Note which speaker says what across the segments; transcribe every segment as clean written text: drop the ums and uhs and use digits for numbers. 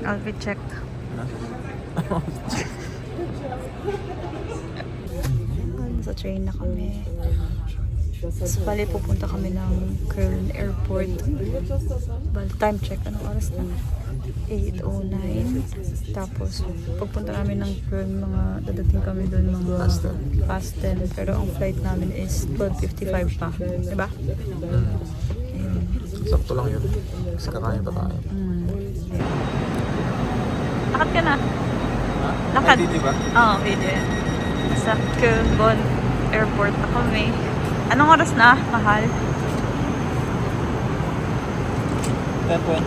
Speaker 1: Outfit check. Sa train na kami. So, bali pupunta kami ng Köln Airport. Bali, time check. Anong oras na? 8:09. Tapos, pagpunta namin ng Köln, dadating kami doon mga past 10. Pero ang flight namin is 12:55 pa. Diba?
Speaker 2: Sakto lang yun. Kasi kakain pa tayo.
Speaker 1: Lakad ka na. Lakad.
Speaker 2: Pwede, diba?
Speaker 1: Oo, pwede. Sa Köln Airport na kami. Anong oras na, mahal?
Speaker 2: 10:20.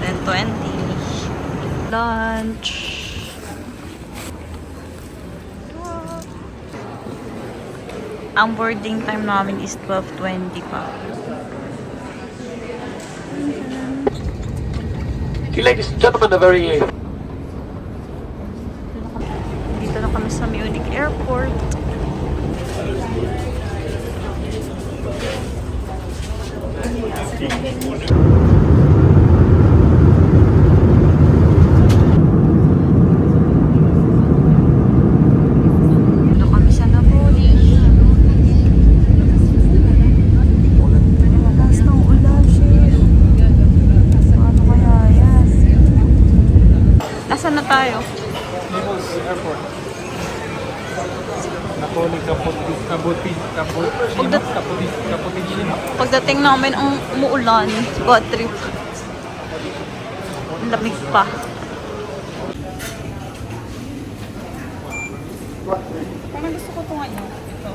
Speaker 1: 10:20. Lunch. Ang boarding time namin is 12:20 pa.
Speaker 3: Ladies and gentlemen, a very
Speaker 1: Dito na kami sa Munich Airport. Dito kami sa Napoli. Malakas ng ulan, shit. Ano kaya yan? Nasaan na tayo?
Speaker 2: Naples Airport. Napoli, Cappuccino.
Speaker 1: Pagdating namin ang umuulan, bad trip. Ang lamig pa. Parang gusto ko ito ngayon. Ito.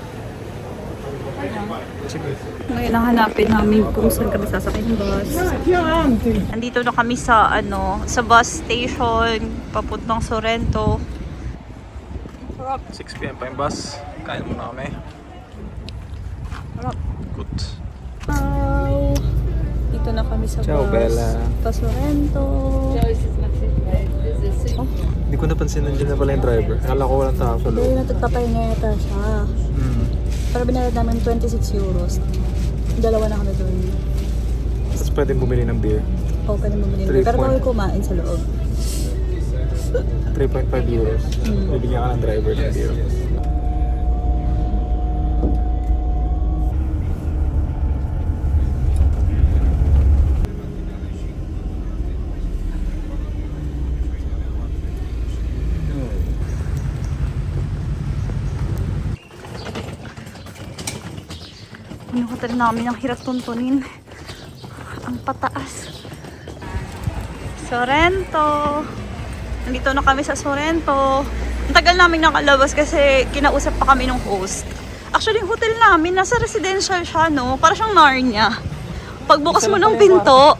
Speaker 2: Sige.
Speaker 1: Ngayon ang hanapin namin kung saan kami sasakay ng bus. Andito na kami sa sa bus station papuntang Sorrento.
Speaker 2: 6 PM pa yung bus. Kain muna kami. Good.
Speaker 1: Ciao! Dito na kami sa
Speaker 2: Ciao,
Speaker 1: bus.
Speaker 2: Bella.
Speaker 1: Pa Sorrento. Oh,
Speaker 2: Hindi ko napansin nandiyan na pala yung driver. Akala ko walang tao sa
Speaker 1: hindi
Speaker 2: loob.
Speaker 1: natagtapay niya yata siya. Pero binayad namin 26 euros. Dalawa na kami doon.
Speaker 2: Tapos pwedeng bumili ng beer.
Speaker 1: O, pwede bumili.
Speaker 2: 3
Speaker 1: Pero
Speaker 2: point.
Speaker 1: bawal kumain sa loob.
Speaker 2: 3.5 euros. Bibigyan ka ng driver ng beer.
Speaker 1: Pinukutan namin ang hirap tuntunin. Ang pataas. Sorrento. Nandito na kami sa Sorrento. Ang tagal namin nakalabas kasi kinausap pa kami ng host. Actually, yung hotel namin, nasa residential siya, no? Para siyang Narnia. Pagbukas mo ng pinto,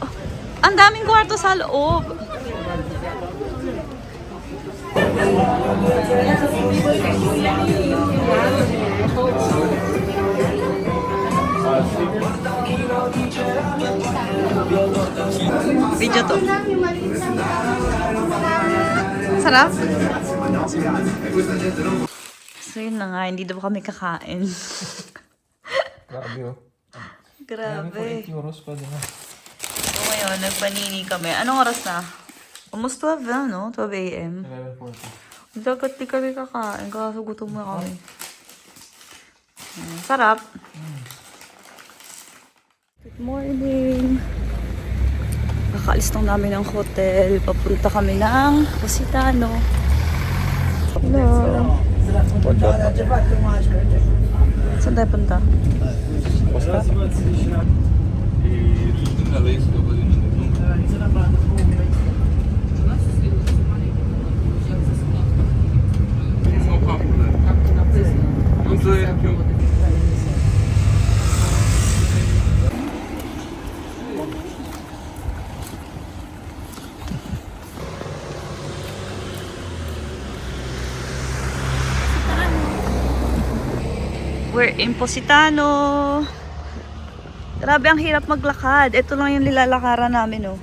Speaker 1: ang daming kwarto sa loob. Video to. Sarap. So yun na nga, hindi daw kami kakain.
Speaker 2: Grabe oh.
Speaker 1: Grabe.
Speaker 2: 8 euros pwede na.
Speaker 1: So ngayon, nagpanini kami. Anong oras na? Almost 12 na, no? 12 a.m.
Speaker 2: 11:40.
Speaker 1: Dagat di kami kakain, kaso gutom na kami. Sarap. Good morning. Kakaalis lang namin ng hotel. Papunta kami ng Positano. Hello. Saan tayo punta?
Speaker 2: Basta?
Speaker 1: We're in Positano. Grabe, ang hirap maglakad. Ito lang yung nilalakaran namin, oh.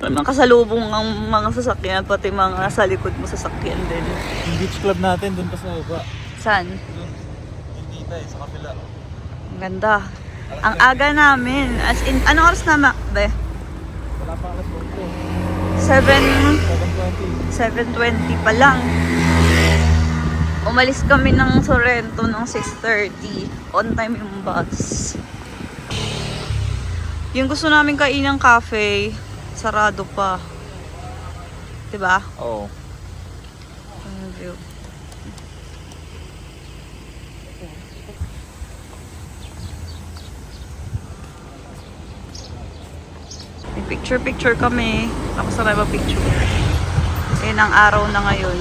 Speaker 1: Walang kasalubong ang mga sasakyan, pati mga sa likod mo sasakyan din.
Speaker 2: Yung beach club natin dun pa sa baba.
Speaker 1: Saan?
Speaker 2: Hindi tayo sa kapila.
Speaker 1: Ang ganda. Ang aga namin. As in, ano oras na, be?
Speaker 2: Wala pa alas 8.
Speaker 1: 7:20 pa lang. Umalis kami ng Sorrento ng 6:30. On time yung bus. Yung gusto namin kainang cafe, sarado pa. Diba?
Speaker 2: Oo.
Speaker 1: Ang view. May picture kami. Tapos na ba picture? Ayun ang araw na ngayon.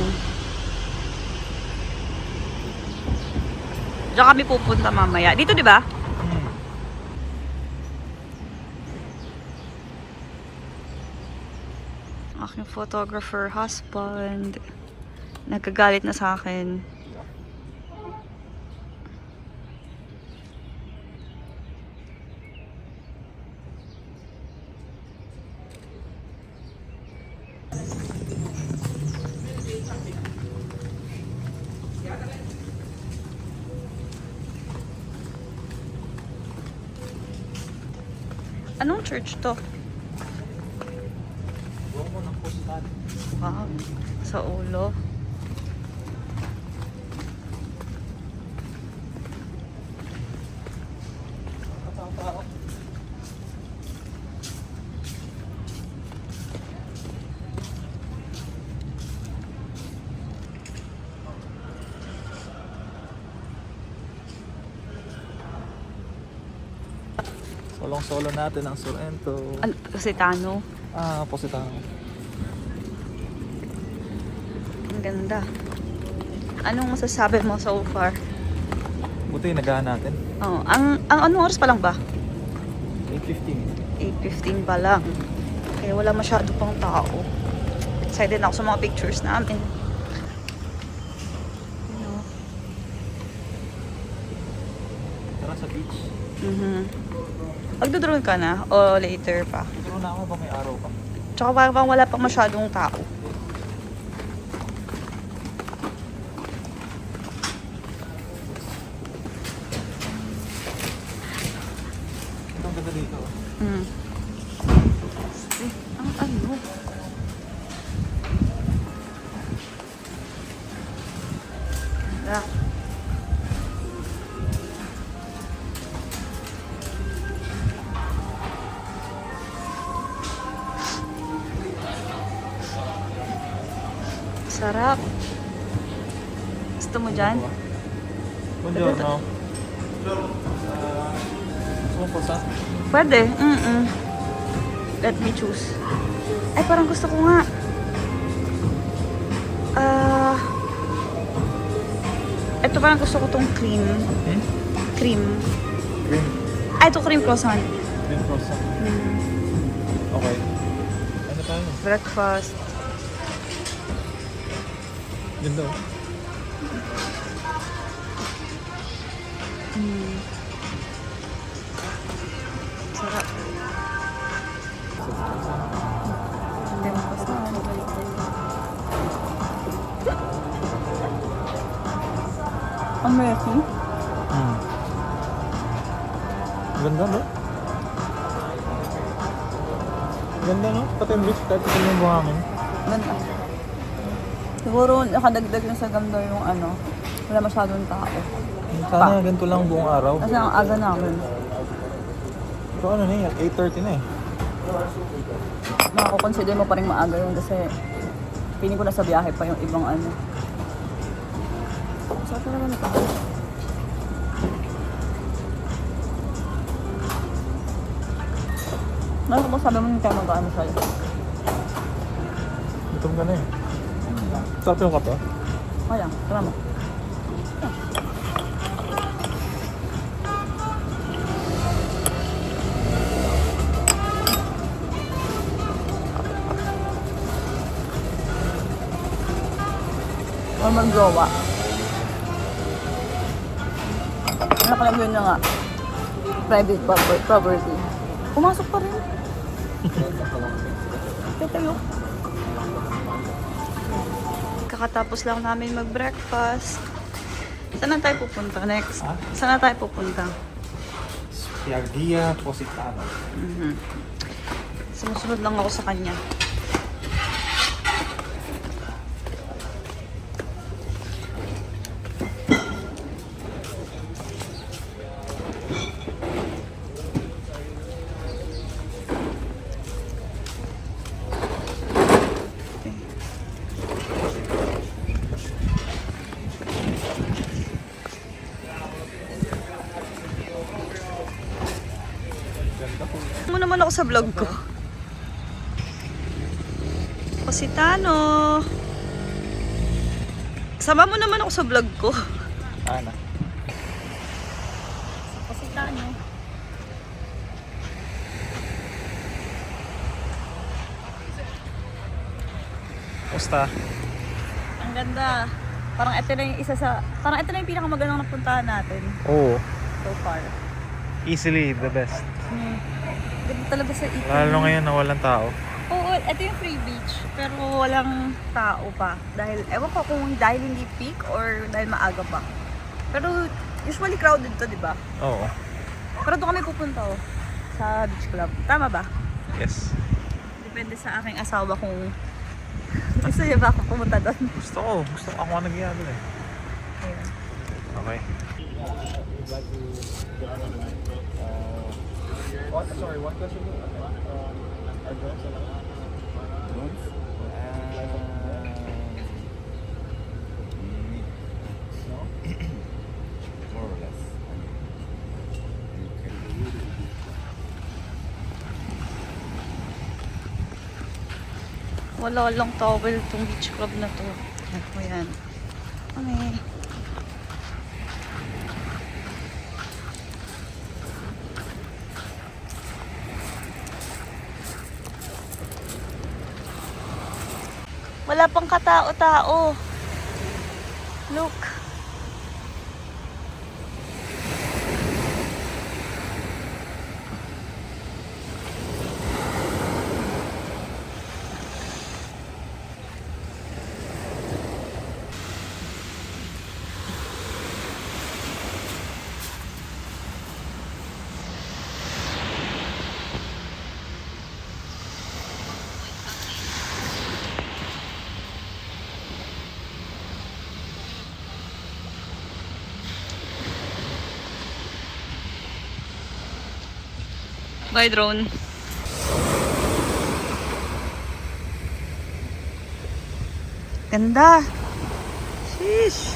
Speaker 1: Diyan kami pupunta mamaya. Dito, di ba? Aking photographer husband. Nagkagalit na sa akin. Anong church to? Wow, sa ulo.
Speaker 2: Solong-solo natin ang Sorrento.
Speaker 1: Positano.
Speaker 2: Positano.
Speaker 1: Ang ganda. Anong masasabi mo so far?
Speaker 2: Buti nagahan natin.
Speaker 1: Oh, ang anong oras pa lang ba?
Speaker 2: 8:15.
Speaker 1: 8:15 pa lang. Kaya wala masyado pang tao. Excited na ako sa mga pictures namin.
Speaker 2: Tara sa beach.
Speaker 1: Magdodrone ka na o later pa?
Speaker 2: Pero na ako ba may araw pa?
Speaker 1: Tsaka parang wala pang masyadong tao.
Speaker 2: Ito ang ganda dito.
Speaker 1: Ang ano? Ganda. Sarap. Gusto mo dyan?
Speaker 2: Buongiorno. Gusto mo posa?
Speaker 1: Pwede. Let me choose. Ay, parang gusto ko nga. Ito parang gusto ko tong cream. Cream.
Speaker 2: Green.
Speaker 1: Ay, ito cream croissant.
Speaker 2: Green croissant. Okay. Ano tayo?
Speaker 1: Breakfast.
Speaker 2: Ganda oh.
Speaker 1: Sarap. Hindi mo kasama. Ang messy.
Speaker 2: Ganda no? Ganda no? Pati yung beach kahit ito yung buhangin.
Speaker 1: Ganda. Siguro nakadagdag na sa ganda yung ano. Wala masyadong tao.
Speaker 2: Sana ganito lang buong araw.
Speaker 1: Kasi ang aga namin.
Speaker 2: Pero ano na yan? 8:30 na eh.
Speaker 1: Makakonsider mo pa rin maaga yun kasi piling ko nasa biyahe pa yung ibang ano. Saan pa naman ito? Ano ko sabi mo yung tayo mag-ano sa'yo?
Speaker 2: Gutom ka na eh. Sarap yung kape.
Speaker 1: Kaya, tara mo. O mag-jowa. Nakalagay na nga. Private property. Pumasok pa rin. Kaya tayo. Kakatapos lang namin mag-breakfast. Saan na tayo pupunta next? Saan na tayo pupunta?
Speaker 2: Spiaggia Positano.
Speaker 1: Sumusunod lang ako sa kanya. ako sa vlog ko. Positano. Sama mo naman ako sa vlog ko.
Speaker 2: Ano?
Speaker 1: Positano.
Speaker 2: Musta?
Speaker 1: Ang ganda. Parang ito na yung isa sa... Parang ito na yung pinakamagandang napuntahan natin
Speaker 2: Oo.
Speaker 1: so far.
Speaker 2: Easily the best.
Speaker 1: Ganda talaga sa Italy.
Speaker 2: Lalo ngayon na walang tao.
Speaker 1: Oo, ito yung free beach. Pero walang tao pa. Dahil, ewan ko kung dahil hindi peak or dahil maaga pa. Pero usually crowded to, di ba?
Speaker 2: Oo.
Speaker 1: Pero doon kami pupunta sa beach club. Tama ba?
Speaker 2: Yes.
Speaker 1: Depende sa aking asawa kung gusto niya ba ako pumunta doon.
Speaker 2: Gusto ko. Gusto ko. Ako nga nag-iado eh.
Speaker 1: Ayun.
Speaker 2: Okay. Sorry, one question. Are drones allowed? Drones? No?
Speaker 4: More or less.
Speaker 1: Wala lang towel itong beach club na to. Ayan. Okay. Wala pang katao-tao. Look. Bye, drone. Ganda. Sheesh.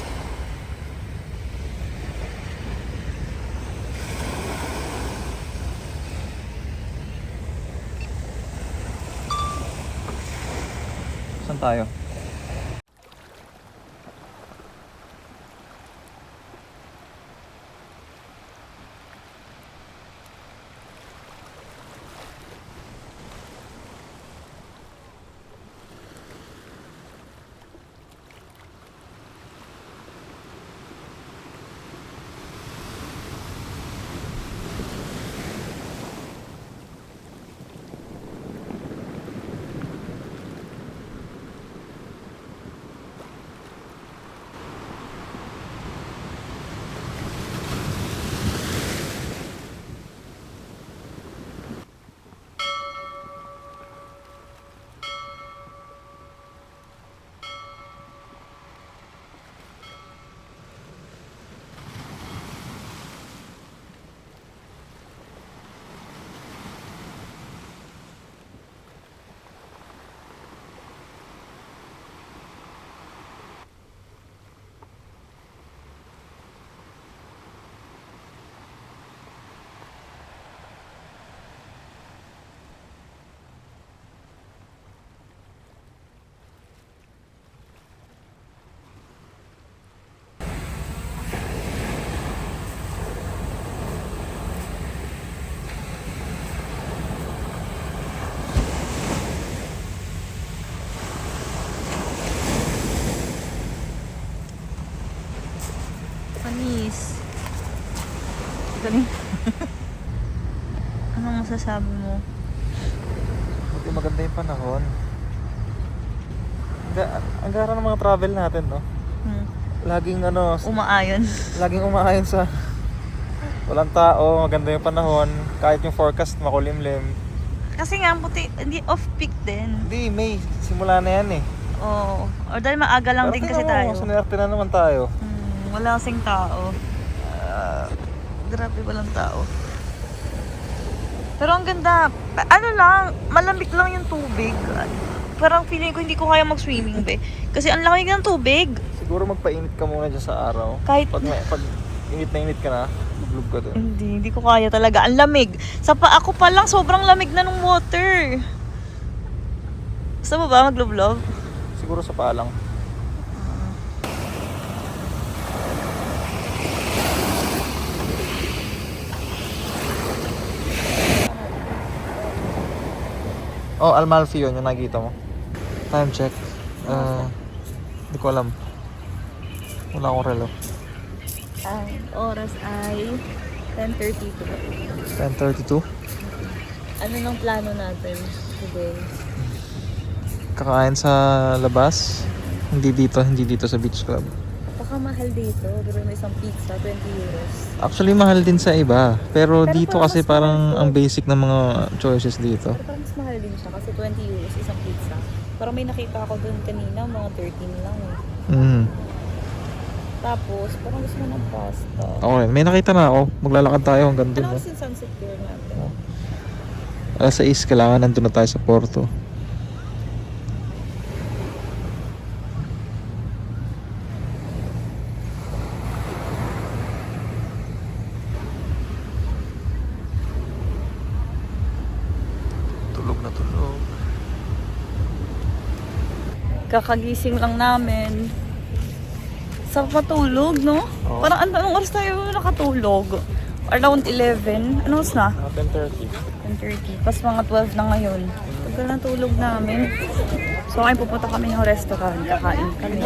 Speaker 2: Saan tayo?
Speaker 1: Panis. Galing. Anong masasabi mo?
Speaker 2: Buti maganda yung panahon. Ang gara ng mga travel natin, no? Laging
Speaker 1: Umaayon.
Speaker 2: laging umaayon sa walang tao, maganda yung panahon, kahit yung forecast makulimlim.
Speaker 1: Kasi nga, puti, hindi off-peak din.
Speaker 2: Hindi, May, simula na yan eh.
Speaker 1: Oo. Or dahil maaga lang din kasi tayo.
Speaker 2: Sinerte na naman tayo.
Speaker 1: Wala kasing tao. Grabe, walang tao. Pero ang ganda. Ano lang, malamig lang yung tubig. Parang feeling ko hindi ko kaya mag-swimming, be. Kasi ang laki ng tubig.
Speaker 2: Siguro magpainit ka muna dyan sa araw.
Speaker 1: Kahit
Speaker 2: Pag init na init ka na, Lublob ka doon.
Speaker 1: Hindi ko kaya talaga. Ang lamig. Ako pa lang, sobrang lamig na ng water. Gusto mo ba maglublob?
Speaker 2: Siguro sa paa lang. Oh, Amalfi yun, yung nakikita mo. Time check. Hindi ko alam. Wala akong relo.
Speaker 1: Ang oras ay 10:32.
Speaker 2: 10:32.
Speaker 1: Ano nang plano natin today?
Speaker 2: Kakain sa labas. Hindi dito sa beach club.
Speaker 1: Baka mahal dito. Pero may isang pizza, 20 euros.
Speaker 2: Actually, mahal din sa iba. Pero dito
Speaker 1: parang
Speaker 2: kasi
Speaker 1: mas
Speaker 2: parang
Speaker 1: mahal to.
Speaker 2: ang basic na mga choices dito.
Speaker 1: Pero parang mas mahal din siya kasi 20 euros isang pizza. Parang may nakita ako doon kanina, mga 13 lang eh.
Speaker 2: Mm.
Speaker 1: Tapos, parang gusto mo ng pasta.
Speaker 2: Ako rin. May nakita na ako. Maglalakad tayo hanggang dun.
Speaker 1: Ano
Speaker 2: No?
Speaker 1: kasi yung sunset tour natin?
Speaker 2: Alas 6, kailangan nandun na tayo sa Porto. Tulog na tulog.
Speaker 1: Kakagising lang namin. Sarap matulog, no?
Speaker 2: Oo.
Speaker 1: Parang anong oras tayo nakatulog? Around 11. Ano oras na?
Speaker 2: 10:30.
Speaker 1: 10:30. Pas mga 12 na ngayon. Tagal na tulog namin. So ngayon pupunta kami ng restaurant. Kakain kami.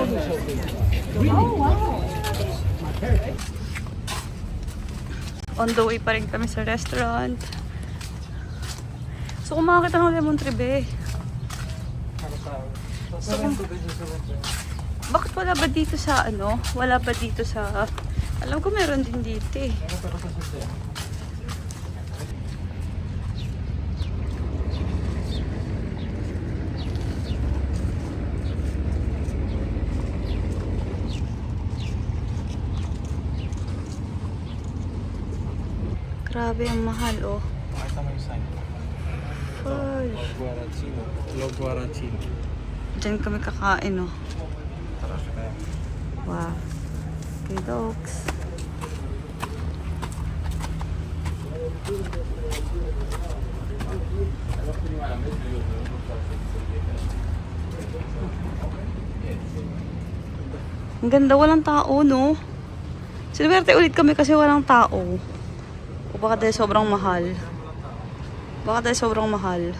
Speaker 1: On the way pa rin kami sa restaurant. So kung makakita ng lemon trebe. So, bakit wala ba dito sa ano? Wala ba dito sa... Alam ko meron din dito eh. Grabe ang mahal oh.
Speaker 2: Makita mo yung sign.
Speaker 1: Full.
Speaker 2: Log Guaracino.
Speaker 1: Diyan kami kakain oh.
Speaker 2: Tara siya kaya.
Speaker 1: Wow. Okay, dogs. Ang ganda, walang tao, no? Sinuwerte ulit kami kasi walang tao. O baka dahil sobrang mahal. Baka dahil sobrang mahal.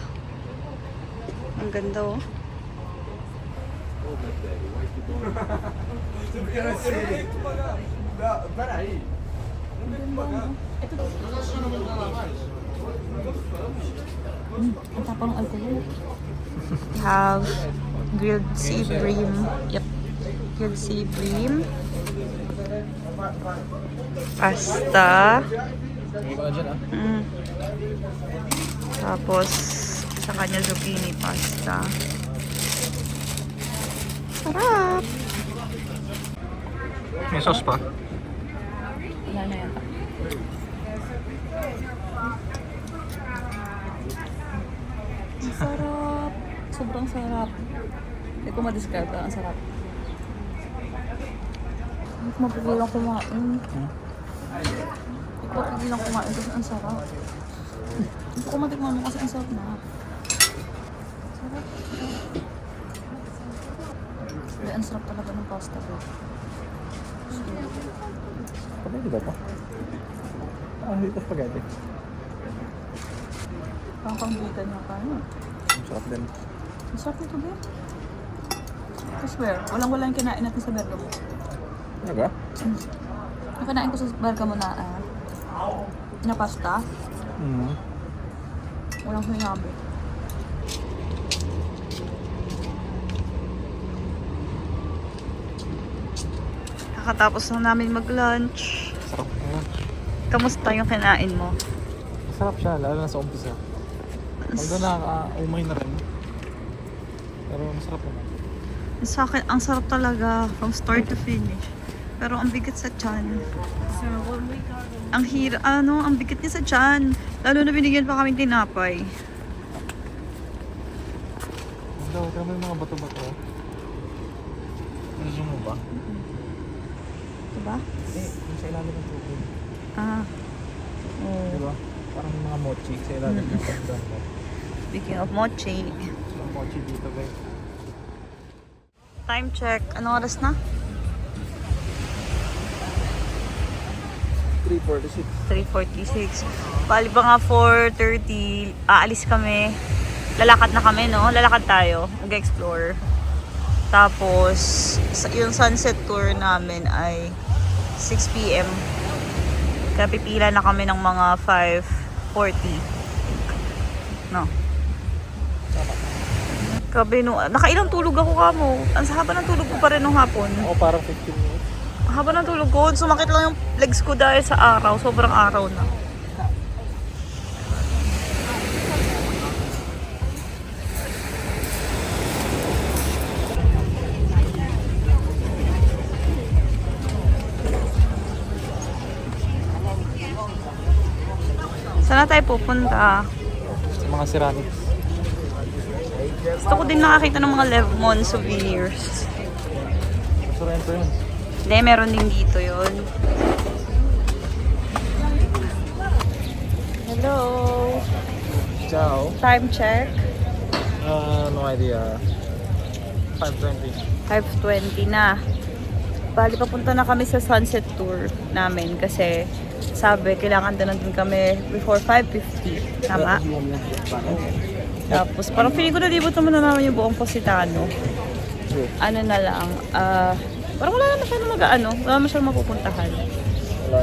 Speaker 1: Ang ganda, oh. Ang tapang ng alcohol. We have grilled sea bream. Yep. Grilled sea bream. Pasta. Mm. Tapos, sa kanya zucchini pasta. Sarap!
Speaker 2: May sauce pa?
Speaker 1: Wala na yata. Ang sarap! Sobrang sarap. Hindi ko ma-describe pero ang sarap. Hindi ko mapigilang kumain. Hindi ko mapigilang kumain kasi ang sarap. Hindi ko matikman mo kasi ang sarap na. Sarap. Hindi, ang sarap talaga ng pasta ko.
Speaker 2: Spaghetti ba ito? Hindi ito spaghetti.
Speaker 1: Parang pang-vegan na pa. Ano?
Speaker 2: Ang sarap din.
Speaker 1: Ang sarap nito, ba? I swear, walang-wala yung kinain natin sa Bergamo.
Speaker 2: Talaga?
Speaker 1: Yung kinain ko sa Bergamo na pasta, walang sinabi. Kakatapos na namin mag-lunch.
Speaker 2: Sarap na.
Speaker 1: Kamusta yung kinain mo?
Speaker 2: Masarap siya, lalo na sa umpisa. Although nakaka-umay na rin. Pero masarap naman.
Speaker 1: Sa akin, ang sarap talaga from start to finish. Pero ang bigat sa tiyan. Ang ang bigat niya sa tiyan. Lalo na binigyan pa kaming tinapay.
Speaker 2: Daw, tama yung mga bato-bato. Nasa mo ba?
Speaker 1: Diba?
Speaker 2: Yung sa ilalim ng tubig.
Speaker 1: Ah. Oh.
Speaker 2: Di ba? Parang mga mochi sa ilalim ng pagdan mo.
Speaker 1: Speaking of mochi.
Speaker 2: Mga mochi dito guys.
Speaker 1: Time check. Anong oras na?
Speaker 2: 3:46.
Speaker 1: 3:46. Bali ba nga 4:30, aalis kami. Lalakad na kami, no? Lalakad tayo. Mag-explore. Tapos, yung sunset tour namin ay 6 p.m. Kaya pipila na kami ng mga 5:40. No? Grabe, no? Nakailang tulog ako kamo. Ang haba ng tulog ko pa rin nung hapon.
Speaker 2: Oo, parang 15 minutes.
Speaker 1: Haba ng tulog ko. Sumakit lang yung legs ko dahil sa araw. Sobrang araw na. Saan na tayo pupunta?
Speaker 2: Sa mga ceramics.
Speaker 1: Gusto ko din makakita ng mga Lemon souvenirs.
Speaker 2: Sorrento yun.
Speaker 1: Hindi, meron din dito yun. Hello!
Speaker 2: Ciao.
Speaker 1: Time check.
Speaker 2: No idea. 5:20.
Speaker 1: 5:20 na. Bali, papunta na kami sa sunset tour namin kasi sabi, kailangan din nandun kami before 5:50. Tama? Tapos, parang feeling ko nalibot naman na namin yung buong Positano. Ano na lang, parang wala naman siya wala naman siya mapupuntahan.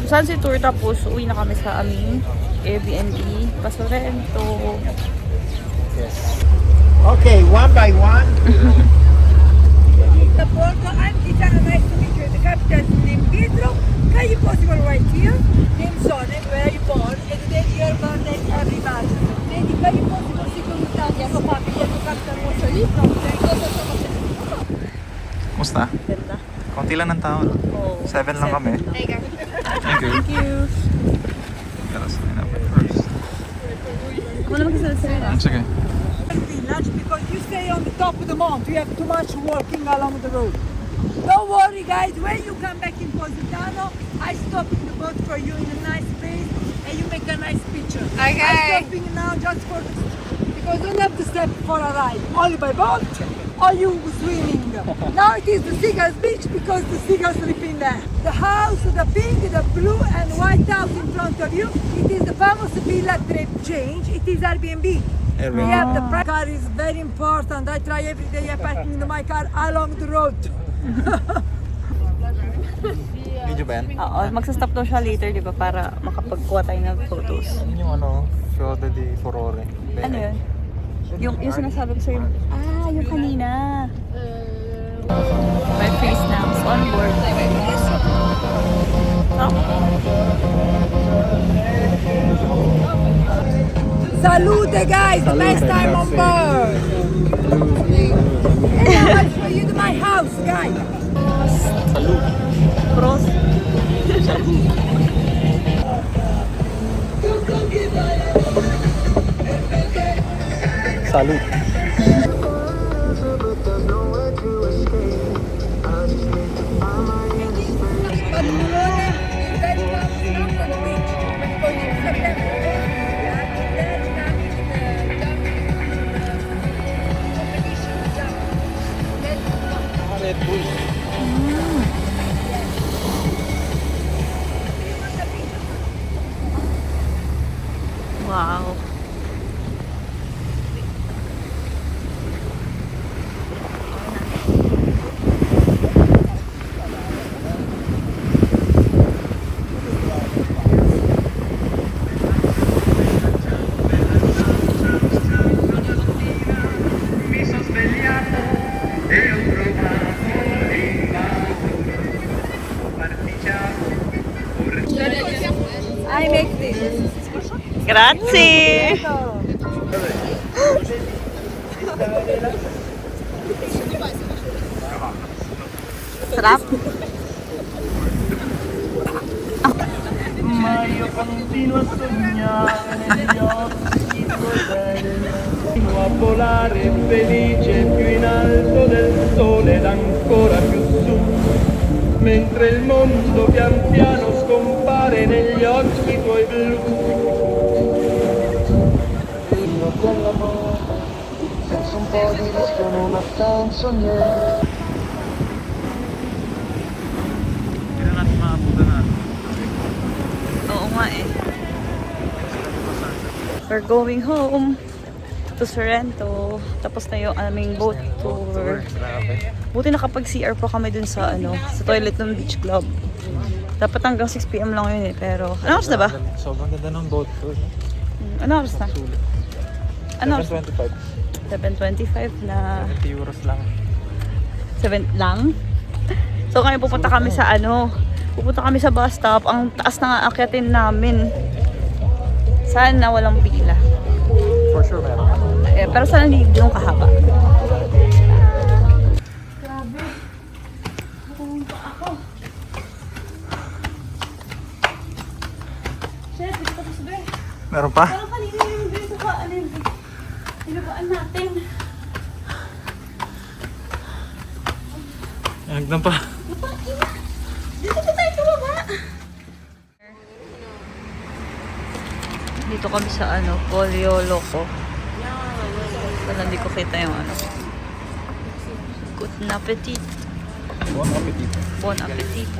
Speaker 1: Sunset tour, tapos uwi na kami sa aming Airbnb, Pasorrento.
Speaker 2: Yes.
Speaker 5: Okay, one by one.
Speaker 6: The Porto, I'm Titiana, nice to meet you. The capital is named Pietro. Can you possible right here? Name Sonne, where are you born? And then your birthday every month. Then can you possible secondo Italia, so famiglia, so capital also lì? No, cosa sono
Speaker 2: Kumusta?
Speaker 1: Ganda.
Speaker 2: Konti lang ng tao. No?
Speaker 1: Oh,
Speaker 2: 7 lang kami. Thank you.
Speaker 1: Thank you.
Speaker 2: Gotta sign up first.
Speaker 1: Ano naman kasi sila?
Speaker 2: Sige.
Speaker 6: village because you stay on the top of the mount. You have too much walking along the road. Don't worry guys, when you come back in Positano, I stop in the boat for you in a nice place and you make a nice picture. Okay. I'm stopping now just for because you don't have to step for a ride. Only by boat or you swimming. Now it is the seagulls beach because the seagulls sleeping there. The house, the pink, the blue and white house in front of you, it is the famous Villa Change. It is Airbnb. We have the car is very important. I try every day parking my car along the road.
Speaker 2: Video ba yan?
Speaker 1: Oo, magsastop daw siya later, di ba? Para makapagkuha tayo ng photos.
Speaker 2: Yun yung Fiore di Furore.
Speaker 1: Ano yun? Yung sinasabi ko sa'yo, yung kanina. My face now is on board.
Speaker 6: Salute guys, the best time on board. And now I'll show you my house, guys.
Speaker 1: Pros.
Speaker 2: Salute. Red Bull.
Speaker 1: Wow.
Speaker 6: I make this.
Speaker 1: Grazie! Sarap?
Speaker 5: Ma io continuo a sognare negli occhi continuo a volare felice più in alto del sole ed ancora più su mentre il mondo pian piano scompare negli occhi tuoi blu. Senza un po' di rischio non ha senso niente.
Speaker 2: Kailan natin makapunta na?
Speaker 1: Oo nga eh. We're going home to Sorrento. Tapos na yung aming boat tour.
Speaker 2: Grabe.
Speaker 1: Buti nakapag-CR pa kami dun sa sa toilet ng beach club. Dapat hanggang 6 PM lang yun eh, pero ano oras na ba?
Speaker 2: Sobrang ganda ng boat tour.
Speaker 1: Ano oras na?
Speaker 2: Sulit.
Speaker 1: Ano oras na?
Speaker 2: 725.
Speaker 1: 7:25 na
Speaker 2: 70 euros lang.
Speaker 1: 7 lang? So kami pupunta kami sa pupunta kami sa bus stop. Ang taas na nga akyatin namin. Sana walang pila.
Speaker 2: For sure meron.
Speaker 1: Eh, pero sana hindi ganun kahaba.
Speaker 2: Meron pa?
Speaker 1: Parang kanina yung dito ka, nilabaan natin.
Speaker 2: Hagdan pa.
Speaker 1: Dito pa tayo tumaba. Dito kami sa Polio Loco. Wala, hindi ko kita yung Good appetit.
Speaker 2: Bon appetit.
Speaker 1: Bon appetit.